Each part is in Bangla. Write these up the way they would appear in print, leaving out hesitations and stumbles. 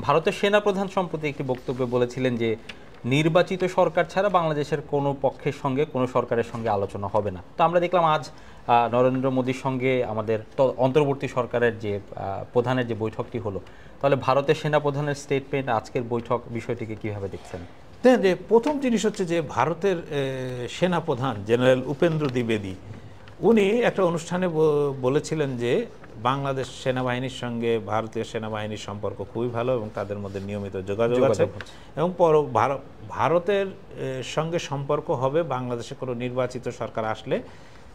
ভারতের সেনাপ্রধান সম্প্রতি একটি বক্তব্যে বলেছিলেন যে নির্বাচিত সরকার ছাড়া বাংলাদেশের কোনো পক্ষের সঙ্গে কোনো সরকারের সঙ্গে আলোচনা হবে না। তো আমরা দেখলাম আজ নরেন্দ্র মোদীর সঙ্গে আমাদের অন্তর্বর্তী সরকারের যে প্রধানের যে বৈঠকটি হলো, তাহলে ভারতের সেনাপ্রধানের স্টেটমেন্ট, আজকের বৈঠক, বিষয়টিকে কিভাবে দেখছেন? দেখেন, যে প্রথম জিনিস হচ্ছে যে ভারতের সেনাপ্রধান জেনারেল উপেন্দ্র দ্বিবেদী উনি একটা অনুষ্ঠানে বলেছিলেন যে বাংলাদেশ সেনাবাহিনীর সঙ্গে ভারতীয় সেনাবাহিনীর সম্পর্ক খুবই ভালো এবং তাদের মধ্যে নিয়মিত যোগাযোগ আছে এবং ভারতের সঙ্গে সম্পর্ক হবে বাংলাদেশে কোনো নির্বাচিত সরকার আসলে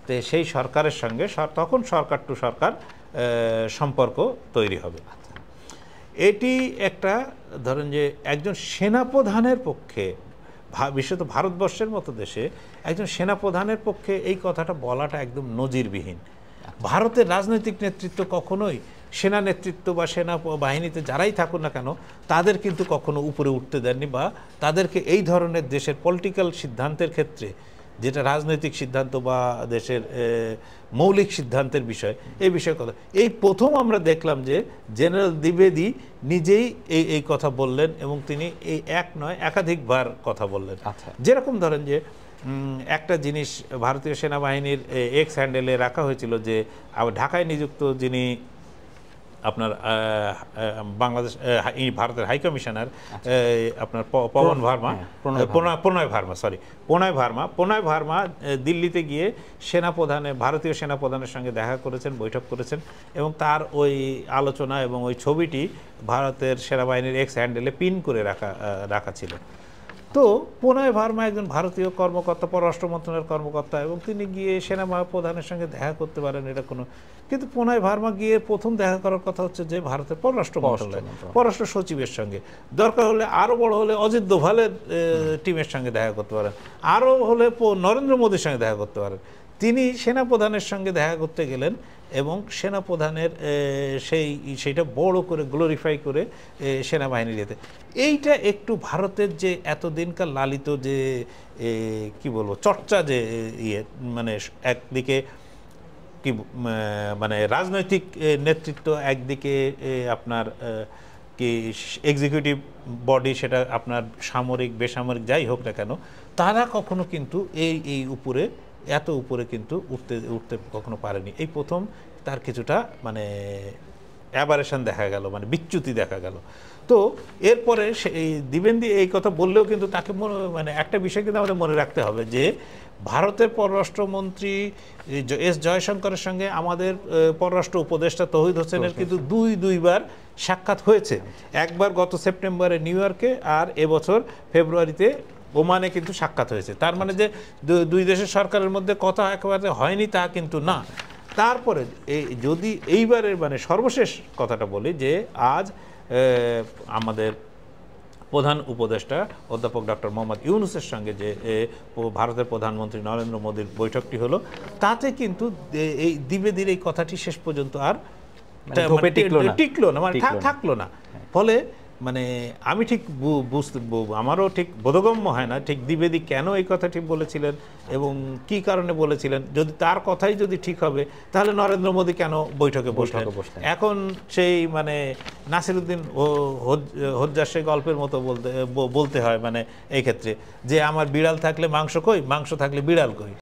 তো সেই সরকারের সঙ্গে তখন সরকার টু সরকার সম্পর্ক তৈরি হবে। এটি একটা ধরেন যে একজন সেনাপ্রধানের পক্ষে, বিশেষত ভারতবর্ষের মতো দেশে একজন সেনাপ্রধানের পক্ষে এই কথাটা বলাটা একদম নজিরবিহীন। ভারতের রাজনৈতিক নেতৃত্ব কখনোই সেনা নেতৃত্ব বা সেনা বাহিনীতে যারাই থাকুন না কেন তাদের কিন্তু কখনো উপরে উঠতে দেননি, বা তাদেরকে এই ধরনের দেশের পলিটিক্যাল সিদ্ধান্তের ক্ষেত্রে, যেটা রাজনৈতিক সিদ্ধান্ত বা দেশের মৌলিক সিদ্ধান্তের বিষয়, এই বিষয়ে কথা এই প্রথম আমরা দেখলাম যে জেনারেল দ্বিবেদী নিজেই এই কথা বললেন এবং তিনি এই এক নয় একাধিকবার কথা বললেন। যেরকম ধরেন যে একটা জিনিস ভারতীয় সেনাবাহিনীর এক্স হ্যান্ডেলে রাখা হয়েছিল যে ঢাকায় নিযুক্ত যিনি আপনার বাংলাদেশ ভারতের হাই কমিশনার আপনার প্রণয় ভার্মা দিল্লিতে গিয়ে ভারতীয় সেনাপ্রধানের সঙ্গে দেখা করেছেন, বৈঠক করেছেন এবং তার ওই আলোচনা এবং ওই ছবিটি ভারতের সেনাবাহিনীর এক্স হ্যান্ডেলে পিন করে রাখা ছিল। তো প্রণয় ভার্মা একজন ভারতীয় কর্মকর্তা, পররাষ্ট্র মন্ত্রণালয়ের কর্মকর্তা, এবং তিনি গিয়ে সেনা প্রধানের সঙ্গে দেখা করতে পারেন এটা কোনো, কিন্তু প্রণয় ভার্মা গিয়ে প্রথম দেখা করার কথা হচ্ছে যে ভারতের পররাষ্ট্র মন্ত্রণালয়, পররাষ্ট্র সচিবের সঙ্গে, দরকার হলে আরও বড় হলে অজিত দোভালের টিমের সঙ্গে দেখা করতে পারেন, আরও হলে নরেন্দ্র মোদীর সঙ্গে দেখা করতে পারেন। তিনি সেনাপ্রধানের সঙ্গে দেখা করতে গেলেন এবং সেনাপ্রধানের সেইটা বড় করে গ্লোরিফাই করে সেনাবাহিনীর যেতে, এইটা একটু ভারতের যে এতদিনকার লালিত যে কি বলবো চর্চা, যে মানে একদিকে কি মানে রাজনৈতিক নেতৃত্ব, একদিকে আপনার কি এক্সিকিউটিভ বডি, সেটা আপনার সামরিক বেসামরিক যাই হোক না কেন, তারা কখনো কিন্তু এই উপরে এত উপরে কিন্তু উঠতে কখনো পারেনি। এই প্রথম তার কিছুটা মানে অ্যাবারেশন দেখা গেল, মানে বিচ্যুতি দেখা গেল। তো এরপরে এই দ্বিবেদী এই কথা বললেও কিন্তু তাকে মানে একটা বিষয় কিন্তু আমাদের মনে রাখতে হবে যে ভারতের পররাষ্ট্রমন্ত্রী এস জয়শঙ্করের সঙ্গে আমাদের পররাষ্ট্র উপদেষ্টা তৌহিদ হোসেনের কিন্তু দুইবার সাক্ষাৎ হয়েছে। একবার গত সেপ্টেম্বরে নিউ ইয়র্কে, আর এবছর ফেব্রুয়ারিতে ওমানে কিন্তু সাক্ষাৎ হয়েছে। তার মানে যে দুই দেশের সরকারের মধ্যে কথা একেবারে হয়নি তা কিন্তু না। তারপরে যদি এইবারের মানে সর্বশেষ কথাটা বলি যে আজ আমাদের প্রধান উপদেষ্টা অধ্যাপক ডক্টর মোহাম্মদ ইউনূসের সঙ্গে যে ভারতের প্রধানমন্ত্রী নরেন্দ্র মোদীর বৈঠকটি হলো, তাতে কিন্তু এই দ্বিবেদীর এই কথাটি শেষ পর্যন্ত আর টিকলো না, মানে থাকলো না। ফলে মানে আমি ঠিক আমারও ঠিক বোধগম্য হয় না ঠিক দ্বিবেদী কেন এই কথাটি বলেছিলেন এবং কি কারণে বলেছিলেন। যদি তার কথাই যদি ঠিক হবে তাহলে নরেন্দ্র মোদী কেন বৈঠকে বসলেন? এখন সেই মানে নাসিরুদ্দিন হোজ্জার সেই গল্পের মতো বলতে হয় মানে এই ক্ষেত্রে যে আমার বিড়াল থাকলে মাংস কই, মাংস থাকলে বিড়াল কই।